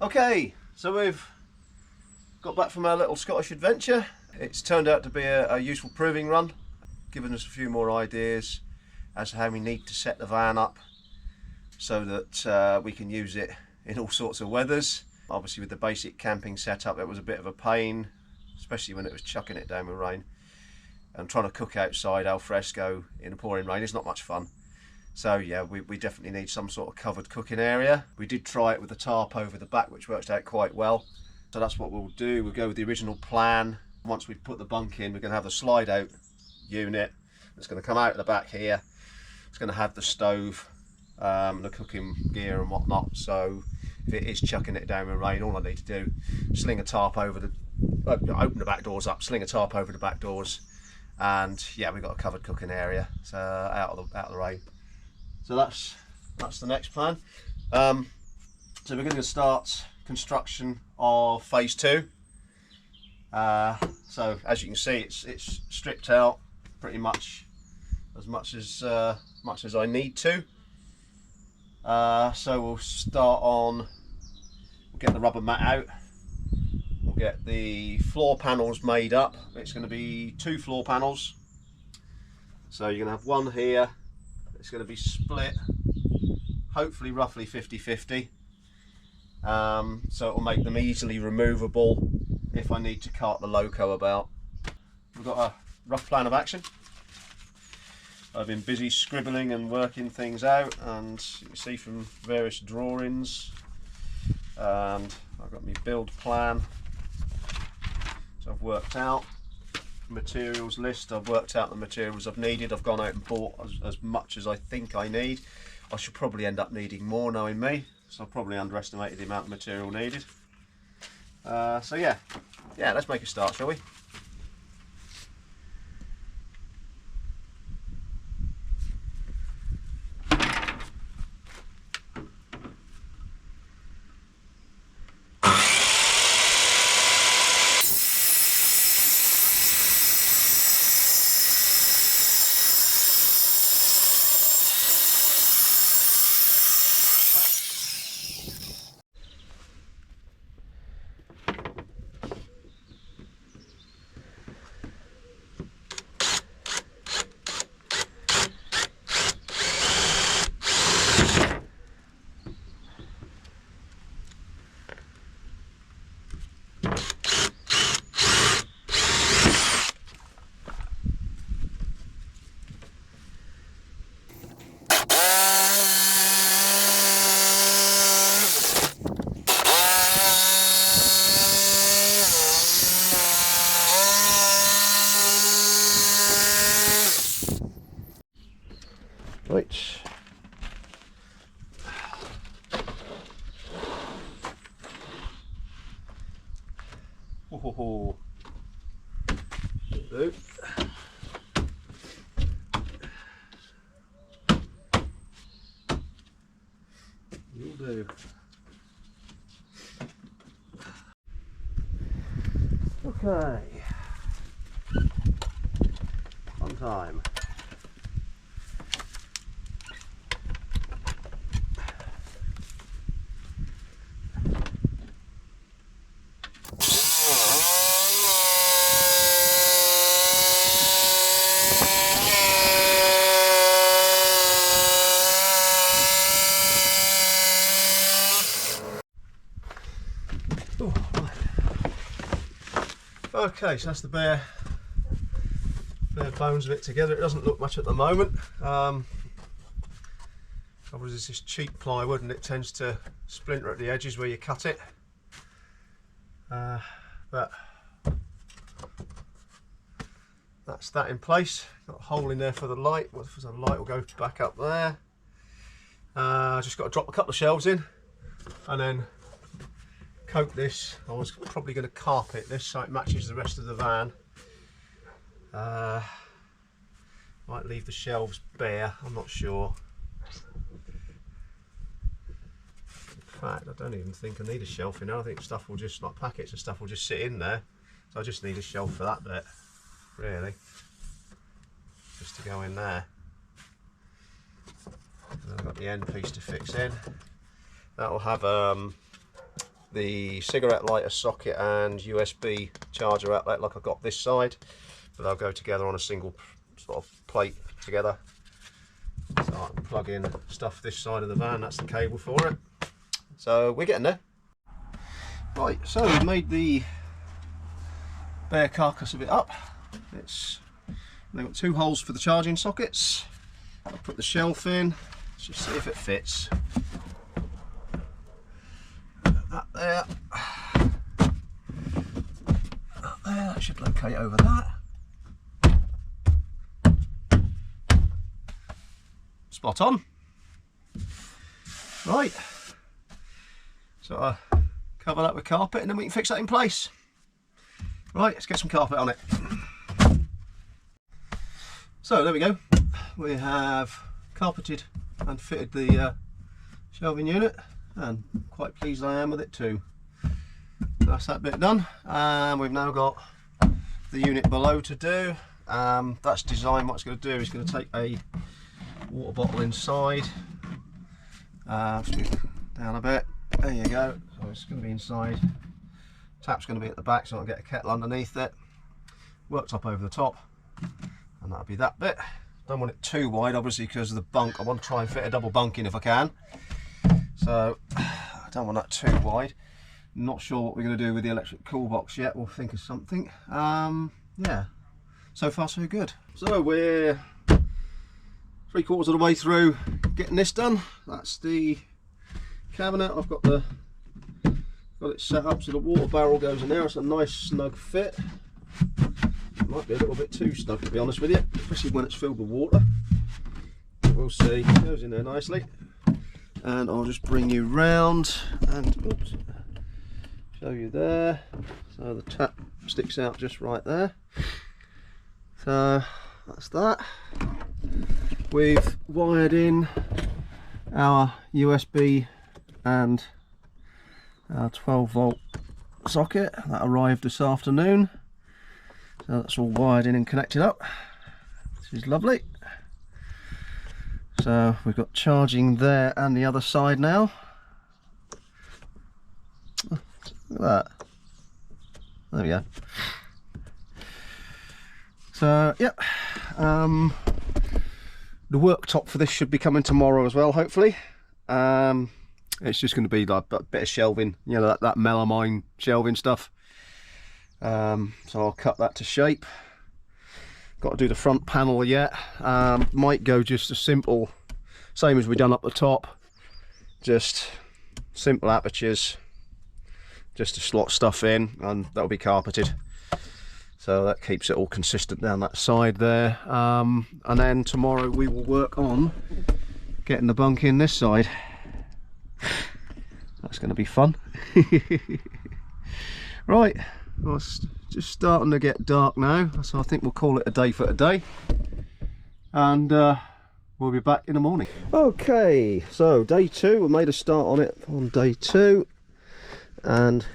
Okay, so we've got back from our little Scottish adventure. It's turned out to be a useful proving run, giving us a few more ideas as to how we need to set the van up so that we can use it in all sorts of weathers. Obviously with the basic camping setup it was a bit of a pain, especially when it was chucking it down with rain. And trying to cook outside al fresco in the pouring rain is not much fun. So yeah, we definitely need some sort of covered cooking area. We did try it with the tarp over the back, which worked out quite well. So that's what we'll do. We'll go with the original plan. Once we've put the bunk in, we're going to have the slide out unit. It's going to come out the back here. It's going to have the stove, the cooking gear and whatnot. So if it is chucking it down with rain, all I need to do, sling a tarp over the, open the back doors up, sling a tarp over the back doors, and yeah, we've got a covered cooking area, so out of the rain. So that's the next plan. So we're going to start construction of phase 2. So as you can see, it's stripped out pretty much as I need to. So we'll start on. We'll get the rubber mat out. We'll get the floor panels made up. It's going to be 2 floor panels. So you're going to have one here. It's going to be split, hopefully roughly 50-50. So it will make them easily removable if I need to cart the loco about. We've got a rough plan of action. I've been busy scribbling and working things out, and you can see from various drawings, and I've got my build plan. So I've worked out materials list. I've worked out the materials I've needed. I've gone out and bought as much as I think I need. I should probably end up needing more, knowing me, so I've probably underestimated the amount of material needed. So yeah, let's make a start, shall we? Right. Oh, do. You'll do. Okay. Fun time. Okay, so that's the bare bones of it together. It doesn't look much at the moment. Obviously it's just cheap plywood and it tends to splinter at the edges where you cut it. But that's that in place. Got a hole in there for the light. Well, the light will go back up there. Just got to drop a couple of shelves in and then coat this. I was probably going to carpet this so it matches the rest of the van. Might leave the shelves bare, I'm not sure. In fact, I don't even think I need a shelf in there. I think stuff will just, like packets and stuff will just sit in there. So I just need a shelf for that bit, really. Just to go in there. And I've got the end piece to fix in. That will have the cigarette lighter socket and USB charger outlet like I got this side, but they'll go together on a single sort of plate together. So I can plug in stuff this side of the van, that's the cable for it. So we're getting there. Right, so we've made the bare carcass of it up. They've got 2 holes for the charging sockets. I'll put the shelf in, let's just see if it fits. That there. That should locate over that. Spot on. Right, so cover that with carpet and then we can fix that in place. Right, let's get some carpet on it. So there we go, we have carpeted and fitted the shelving unit, and quite pleased I am with it too. That's that bit done, and we've now got the unit below to do. That's designed, what it's going to do is going to take a water bottle inside, scoot down a bit, there you go, so it's going to be inside, tap's going to be at the back so I'll get a kettle underneath it, worktop over the top, and that'll be that bit. Don't want it too wide obviously because of the bunk. I want to try and fit a double bunk in if I can, so I don't want that too wide. Not sure what we're going to do with the electric cool box yet, we'll think of something. Yeah, so far so good. So we're 3/4 of the way through getting this done. That's the cabinet. I've got it set up so the water barrel goes in there. It's a nice snug fit. It might be a little bit too snug to be honest with you, especially when it's filled with water. We'll see. It goes in there nicely. And I'll just bring you round and oops, show you there. So the tap sticks out just right there. So that's that. We've wired in our USB and our 12-volt socket that arrived this afternoon, so that's all wired in and connected up. This is lovely. So we've got charging there and the other side now. Oh, look at that, there we go. So yep, the worktop for this should be coming tomorrow as well, hopefully. It's just going to be like a bit of shelving, you know, that melamine shelving stuff. So I'll cut that to shape. Got to do the front panel yet. Might go just a simple, same as we done up the top, just simple apertures, just to slot stuff in, and that'll be carpeted. So that keeps it all consistent down that side there. And then tomorrow we will work on getting the bunk in this side. That's going to be fun. Right, well, it's just starting to get dark now, so I think we'll call it a day for today. And we'll be back in the morning. Okay, so day 2, we made a start on it on day 2. And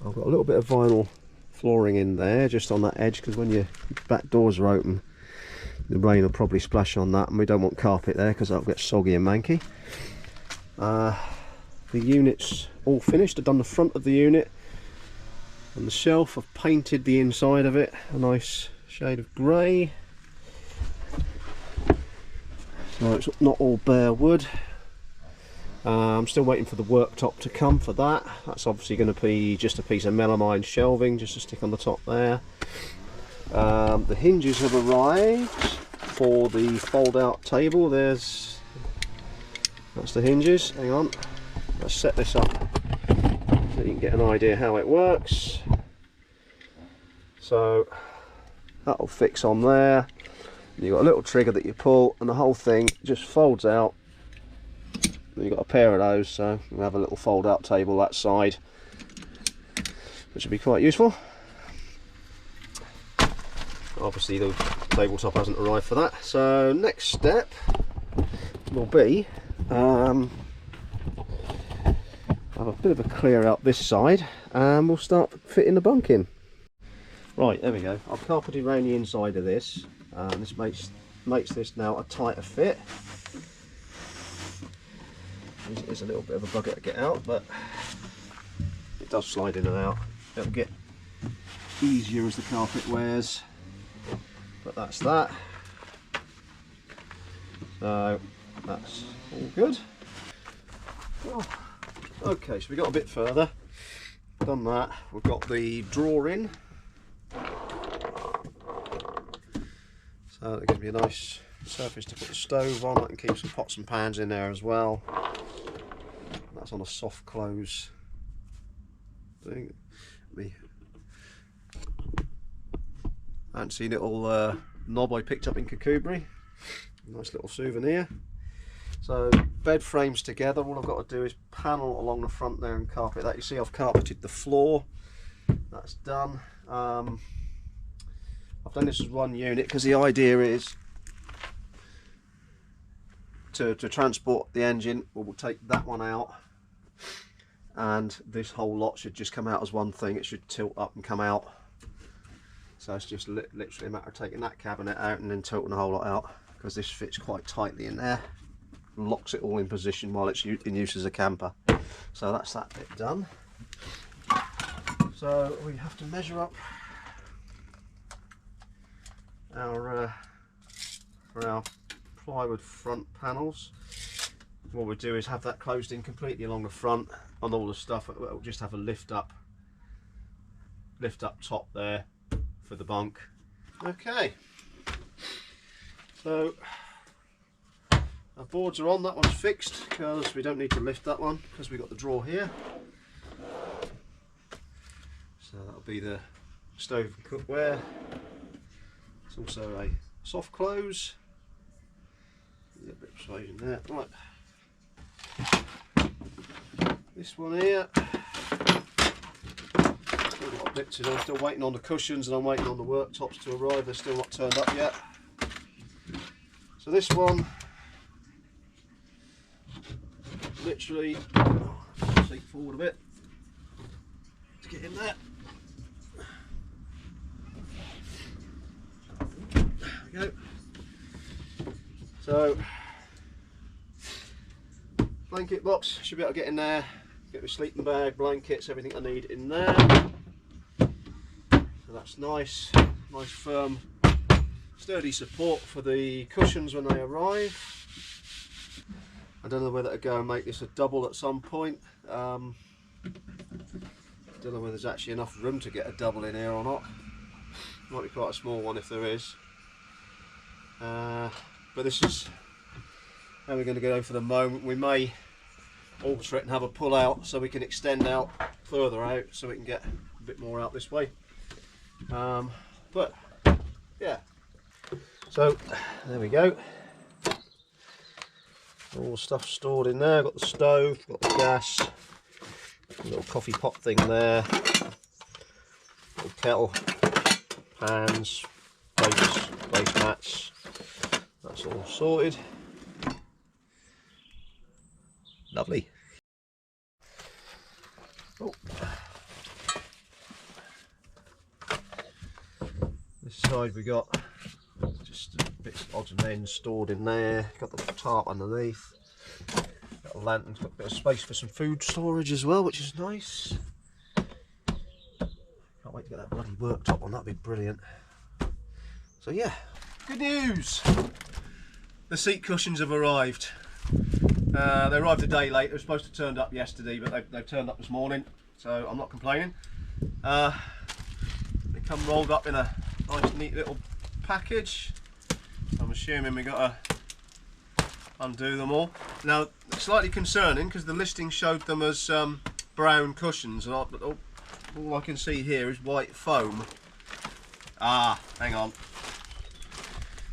I've got a little bit of vinyl flooring in there just on that edge, because when your back doors are open the rain will probably splash on that, and we don't want carpet there because that'll get soggy and manky. The unit's all finished. I've done the front of the unit and the shelf. I've painted the inside of it a nice shade of grey, so it's not all bare wood. I'm still waiting for the worktop to come for that. That's obviously going to be just a piece of melamine shelving just to stick on the top there. The hinges have arrived for the fold out table. That's the hinges. Hang on, let's set this up so you can get an idea how it works. So that'll fix on there. You've got a little trigger that you pull and the whole thing just folds out. You've got a pair of those, so we'll have a little fold out table that side, which will be quite useful. Obviously the tabletop hasn't arrived for that, so next step will be have a bit of a clear out this side and we'll start fitting the bunk in. Right, there we go. I've carpeted around the inside of this, and this makes this now a tighter fit. It's a little bit of a bugger to get out, but it does slide in and out. It'll get easier as the carpet wears, but that's that. So that's all good. Oh, okay, so we got a bit further. Done that. We've got the drawer in. So that gives me a nice surface to put the stove on. I can keep some pots and pans in there as well. That's on a soft close thing. Fancy little knob I picked up in Kakubri. Nice little souvenir. So bed frames together, all I've got to do is panel along the front there and carpet that. You see I've carpeted the floor. That's done. I've done this as one unit because the idea is to transport the engine. We'll take that one out and this whole lot should just come out as one thing. It should tilt up and come out. So it's just literally a matter of taking that cabinet out and then tilting the whole lot out, because this fits quite tightly in there. Locks it all in position while it's in use as a camper. So that's that bit done. So we have to measure up our for our plywood front panels. What we do is have that closed in completely along the front on all the stuff. We'll just have a lift up top there for the bunk. Okay, so our boards are on. That one's fixed because we don't need to lift that one because we've got the drawer here. So that'll be the stove and cookware. It's also a soft close. A bit of space in there. Right. This one here. Still got bits to do. I'm still waiting on the cushions and I'm waiting on the worktops to arrive. They're still not turned up yet. So this one, literally, seat forward a bit to get in there. There we go. So, blanket box, should be able to get in there. Get my sleeping bag, blankets, everything I need in there. So that's nice, nice firm, sturdy support for the cushions when they arrive. I don't know whether to go and make this a double at some point. I don't know whether there's actually enough room to get a double in here or not. Might be quite a small one if there is. But this is how we're going to go for the moment. We may alter it and have a pull out so we can extend out further out so we can get a bit more out this way. But yeah, so there we go. All the stuff stored in there. Got the stove, got the gas, little coffee pot thing there, little kettle, pans, plates, mats. That's all sorted. Lovely. Oh. This side we got just bits, odds and ends stored in there. Got the tarp underneath. Got a lantern. Got a bit of space for some food storage as well, which is nice. Can't wait to get that bloody worktop on. That'd be brilliant. So yeah, good news. The seat cushions have arrived. They arrived a day late. They were supposed to turn up yesterday, but they've turned up this morning, so I'm not complaining. They come rolled up in a nice neat little package. I'm assuming we got to undo them all. Now, it's slightly concerning because the listing showed them as brown cushions, and all I can see here is white foam. Ah, hang on.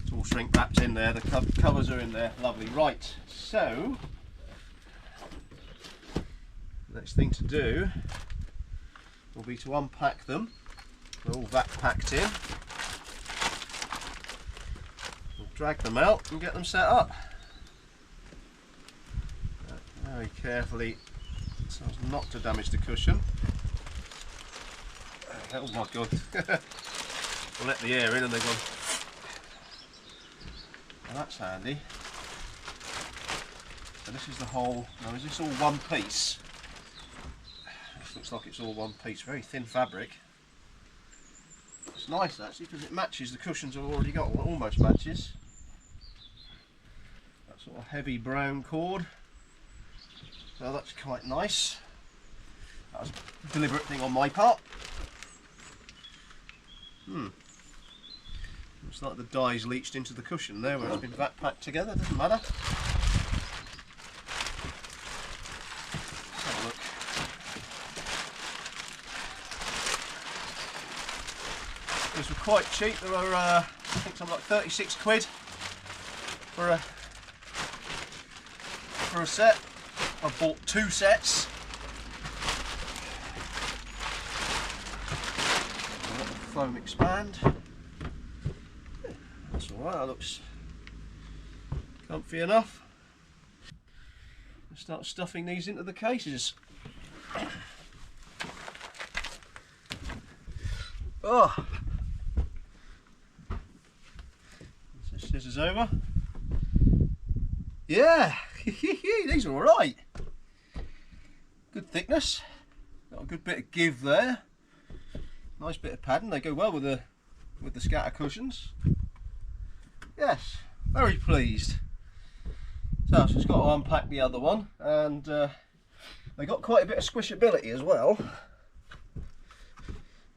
It's all shrink wrapped in there. The covers are in there. Lovely. Right. So, next thing to do will be to unpack them. They're all vac packed in. We'll drag them out and get them set up. Very carefully, so as not to damage the cushion. Oh my god. We'll let the air in and they've gone. Well, that's handy. So this is the whole. Now is this all one piece? This looks like it's all one piece, very thin fabric. It's nice actually because it matches the cushions I've already got, well, almost matches. That sort of heavy brown cord. So that's quite nice. That was a deliberate thing on my part. Looks like the dye's leached into the cushion there where it's been vac packed together, doesn't matter. Let's have a look. These were quite cheap. They were, I think, something like 36 quid for a set. I bought 2 sets. I'll let the foam expand. That's alright, that looks comfy enough. I'll start stuffing these into the cases. Oh! So scissors over. Yeah! These are alright. Good thickness. Got a good bit of give there. Nice bit of padding. They go well with the scatter cushions. Yes, very pleased. So I've just got to unpack the other one, and they got quite a bit of squishability as well.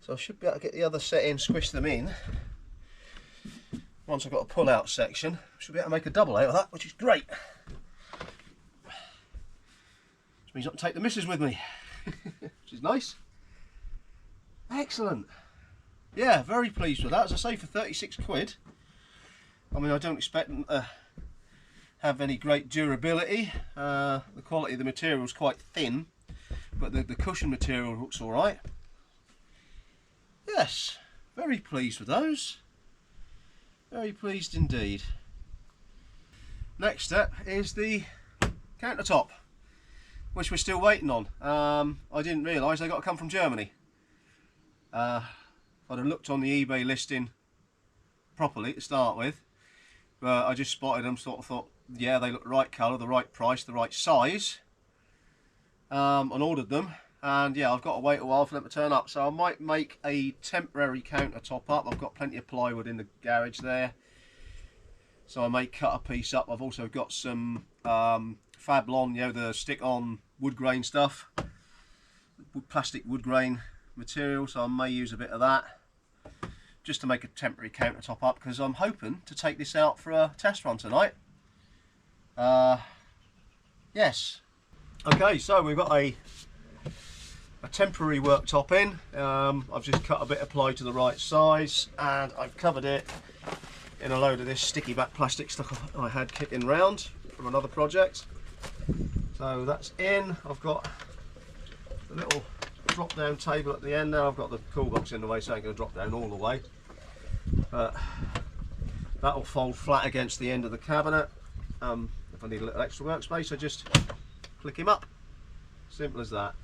So I should be able to get the other set in, squish them in. Once I've got a pull-out section, I should be able to make a double out of that, which is great. Which means I can take the missus with me, which is nice. Excellent. Yeah, very pleased with that. As I say, for 36 quid. I mean, I don't expect them to have any great durability. The quality of the material is quite thin, but the cushion material looks alright. Yes, very pleased with those. Very pleased indeed. Next step is the countertop, which we're still waiting on. I didn't realise they got to come from Germany. I'd have looked on the eBay listing properly to start with, but I just spotted them, sort of thought, yeah, they look the right colour, the right price, the right size, and ordered them. And yeah, I've got to wait a while for them to turn up, so I might make a temporary countertop up. I've got plenty of plywood in the garage there, so I may cut a piece up. I've also got some Fablon, you know, the stick-on wood grain stuff, plastic wood grain material, so I may use a bit of that just to make a temporary countertop up, because I'm hoping to take this out for a test run tonight. Yes. Okay, so we've got a temporary worktop in. I've just cut a bit of ply to the right size, and I've covered it in a load of this sticky back plastic stuff I had kicking round from another project. So that's in. I've got a little drop down table at the end now. I've got the cool box in the way, so I ain't going to drop down all the way, but that'll fold flat against the end of the cabinet. If I need a little extra workspace, I just click him up. Simple as that.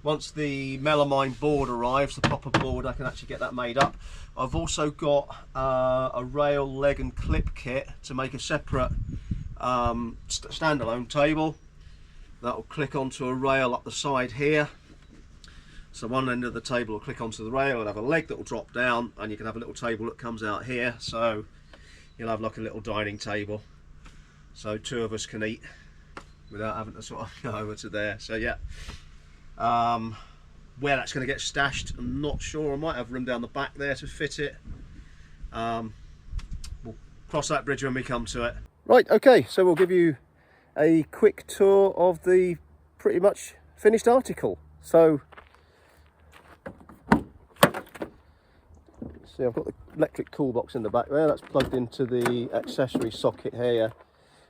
Once the melamine board arrives, the proper board, I can actually get that made up. I've also got a rail, leg and clip kit to make a separate standalone table. That will click onto a rail up the side here. So one end of the table will click onto the rail and have a leg that will drop down, and you can have a little table that comes out here. So you'll have like a little dining table, so 2 of us can eat without having to sort of go over to there. So yeah. Where that's going to get stashed, I'm not sure. I might have room down the back there to fit it. We'll cross that bridge when we come to it. Right, okay, so we'll give you a quick tour of the pretty much finished article. So, see, I've got the electric cool box in the back there. That's plugged into the accessory socket here,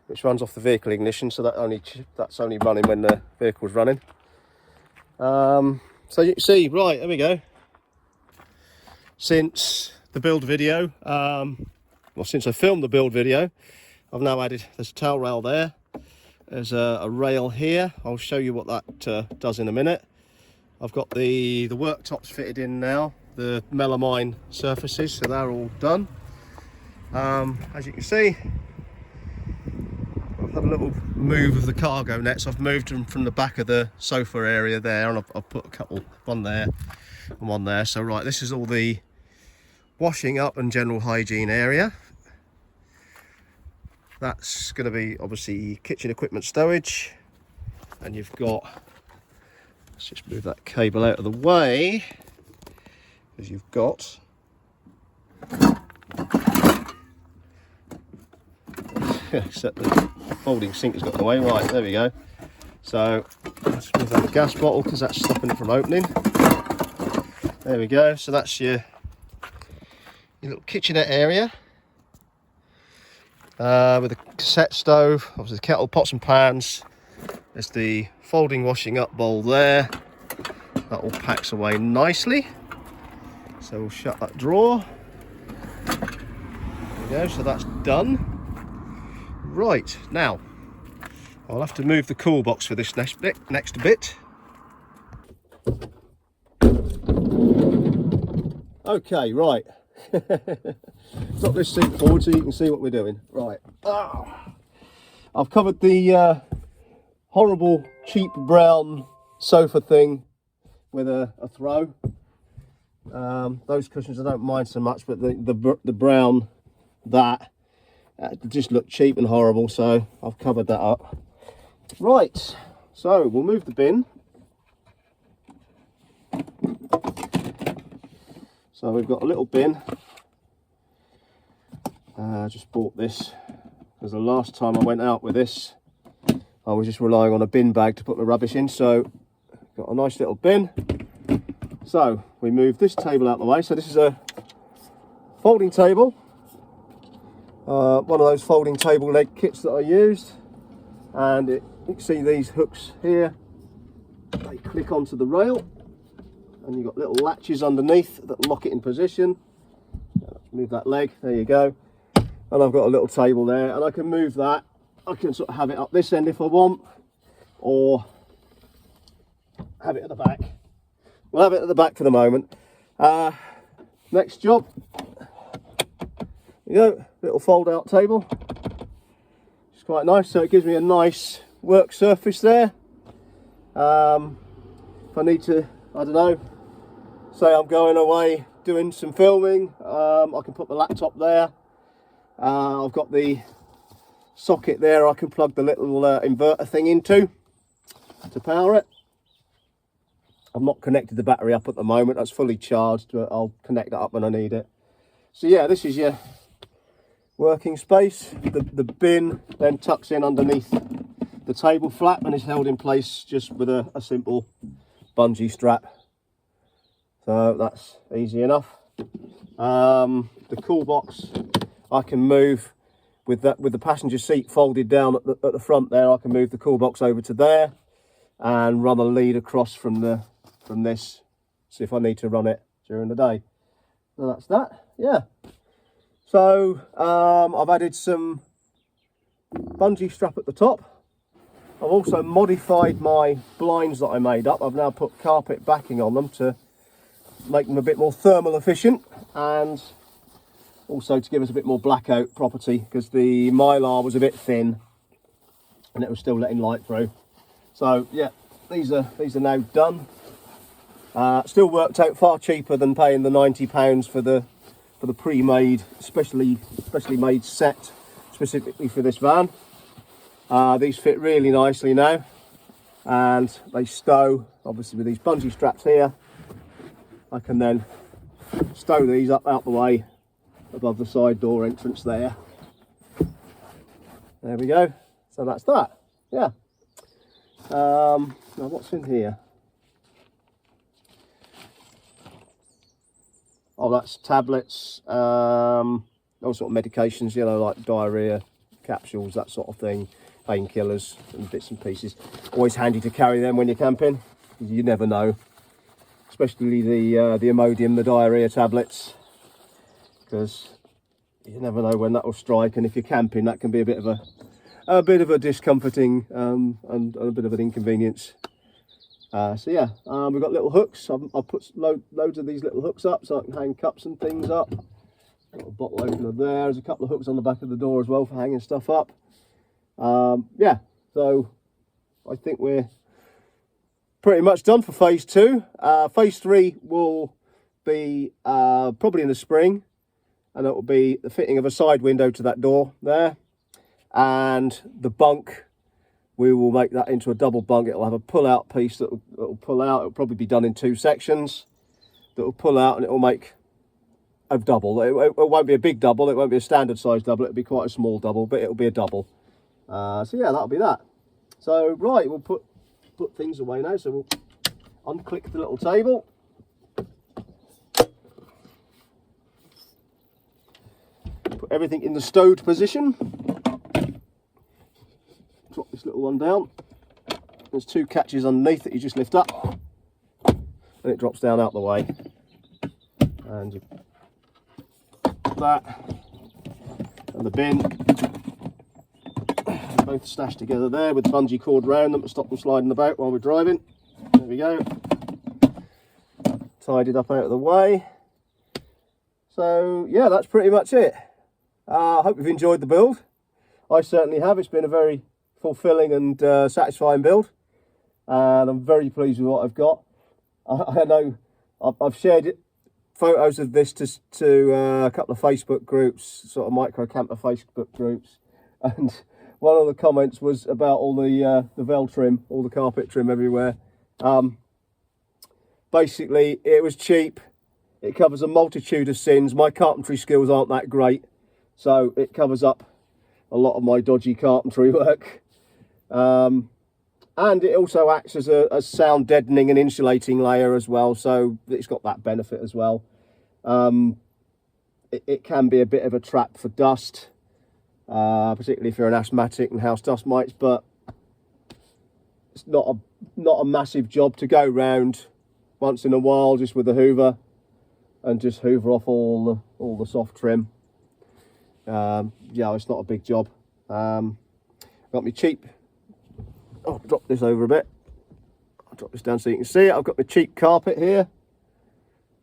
which runs off the vehicle ignition, so that's only running when the vehicle's running. So you can see, right, there we go. Since the build video, well, since I filmed the build video, I've now added, there's a tail rail there, there's a rail here. I'll show you what that does in a minute. I've got the worktops fitted in now, the melamine surfaces, so they're all done. As you can see, I've had a little move of the cargo nets. I've moved them from the back of the sofa area there, and I've put a couple, one there and one there. So right, this is all the washing up and general hygiene area. That's going to be obviously kitchen equipment stowage, and you've got, let's just move that cable out of the way, because you've got except the folding sink has got in the way. Right, there we go. So let's move that gas bottle because that's stopping it from opening. There we go. So that's your little kitchenette area with a cassette stove, obviously the kettle, pots and pans. There's the folding washing up bowl there. That all packs away nicely. So we'll shut that drawer. There we go. So that's done. Right, now I'll have to move the cool box for this next bit. Okay, right. Drop this seat forward so you can see what we're doing. Right. Oh. I've covered the horrible cheap brown sofa thing with a throw. Those cushions I don't mind so much, but the brown, that just looked cheap and horrible, so I've covered that up. Right, so we'll move the bin. So we've got a little bin. I just bought this because the last time I went out with this I was just relying on a bin bag to put my rubbish in, so got a nice little bin. So we move this table out of the way. So this is a folding table. One of those folding table leg kits that I used, and you can see these hooks here, they click onto the rail, and you've got little latches underneath that lock it in position. Move that leg, there you go, and I've got a little table there, and I can move that. I can sort of have it up this end if I want, or have it at the back. We'll have it at the back for the moment. Next job, there you go, little fold out table. It's quite nice, so it gives me a nice work surface there. If I need to, I don't know, say I'm going away doing some filming, I can put the laptop there. I've got the socket there I can plug the little inverter thing into to power it. I've not connected the battery up at the moment, that's fully charged, but I'll connect that up when I need it. So yeah, this is your working space. The bin then tucks in underneath the table flap and is held in place just with a simple bungee strap. So that's easy enough. The cool box I can move with the passenger seat folded down at the front there. I can move the cool box over to there and run a lead across from this, see if I need to run it during the day. So that's that, yeah. So I've added some bungee strap at the top. I've also modified my blinds that I made up. I've now put carpet backing on them to make them a bit more thermal efficient, and also to give us a bit more blackout property, because the mylar was a bit thin and it was still letting light through. So yeah, these are now done. Still worked out far cheaper than paying the £90 for the pre-made, specially made set specifically for this van. These fit really nicely now, and they stow obviously with these bungee straps here. I can then stow these up out the way above the side door entrance there. There we go. So that's that. Yeah. Now what's in here? Oh, that's tablets, all sort of medications, you know, like diarrhea capsules, that sort of thing, painkillers and bits and pieces. Always handy to carry them when you're camping, you never know, especially the Imodium, the diarrhea tablets, because you never know when that will strike, and if you're camping, that can be a bit of a discomforting and a bit of an inconvenience. So yeah, we've got little hooks. I've put loads of these little hooks up so I can hang cups and things up. Got a bottle opener there. There's a couple of hooks on the back of the door as well for hanging stuff up. Yeah, so I think we're pretty much done for phase 2. Phase 3 will be probably in the spring, and it will be the fitting of a side window to that door there, and the bunk, we will make that into a double bunk. It'll have a pull-out piece that will pull out. It'll probably be done in 2 sections that will pull out, and it will make a double. It won't be a big double, it won't be a standard size double, it'll be quite a small double, but it'll be a double. So yeah, that'll be that. So right, we'll put things away now. So we'll unclick the little table. Put everything in the stowed position. Drop this little one down. There's 2 catches underneath that you just lift up, and it drops down out the way. And you put that and the bin both stashed together there with bungee cord round them to stop them sliding about while we're driving. There we go. Tidied up out of the way. So yeah, that's pretty much it. I hope you've enjoyed the build. I certainly have. It's been a very fulfilling and satisfying build, and I'm very pleased with what I've got. I know I've shared photos of this to a couple of Facebook groups, sort of micro camper Facebook groups, and one of the comments was about all the vel trim, all the carpet trim everywhere. Basically, it was cheap. It covers a multitude of sins. My carpentry skills aren't that great, so it covers up a lot of my dodgy carpentry work. And it also acts as a sound deadening and insulating layer as well, so it's got that benefit as well. It can be a bit of a trap for dust, particularly if you're an asthmatic and house dust mites, but it's not a massive job to go round once in a while just with a hoover and just hoover off all the soft trim. Yeah, it's not a big job. Got me cheap. I'll drop this over a bit. I'll drop this down so you can see it. I've got my cheap carpet here,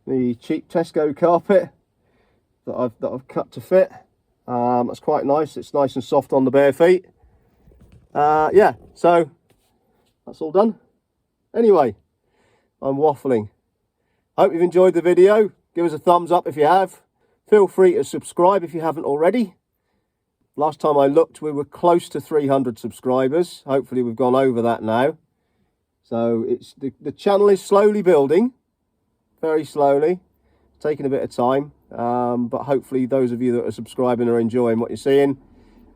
the cheap Tesco carpet that I've cut to fit. That's quite nice. It's nice and soft on the bare feet. Yeah, so that's all done. Anyway, I'm waffling. Hope you've enjoyed the video. Give us a thumbs up if you have. Feel free to subscribe if you haven't already. Last time I looked, we were close to 300 subscribers. Hopefully we've gone over that now. So it's the channel is slowly building, very slowly, taking a bit of time. But hopefully those of you that are subscribing are enjoying what you're seeing.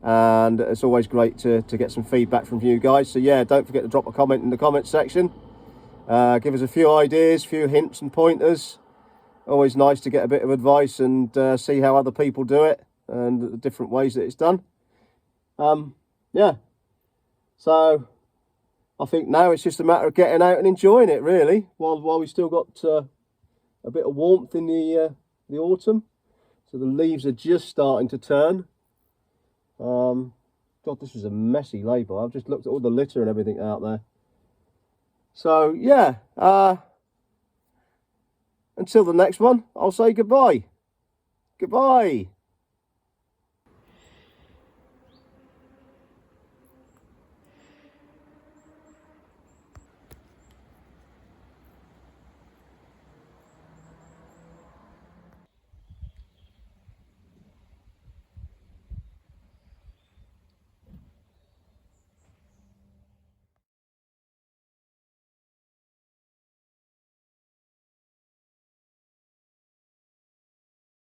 And it's always great to get some feedback from you guys. So yeah, don't forget to drop a comment in the comments section. Give us a few ideas, a few hints and pointers. Always nice to get a bit of advice and see how other people do it and the different ways that it's done. Yeah, so I think now it's just a matter of getting out and enjoying it, really, while we still got a bit of warmth in the autumn. So the leaves are just starting to turn. God, this is a messy labour. I've just looked at all the litter and everything out there. So yeah, until the next one, I'll say goodbye. Goodbye.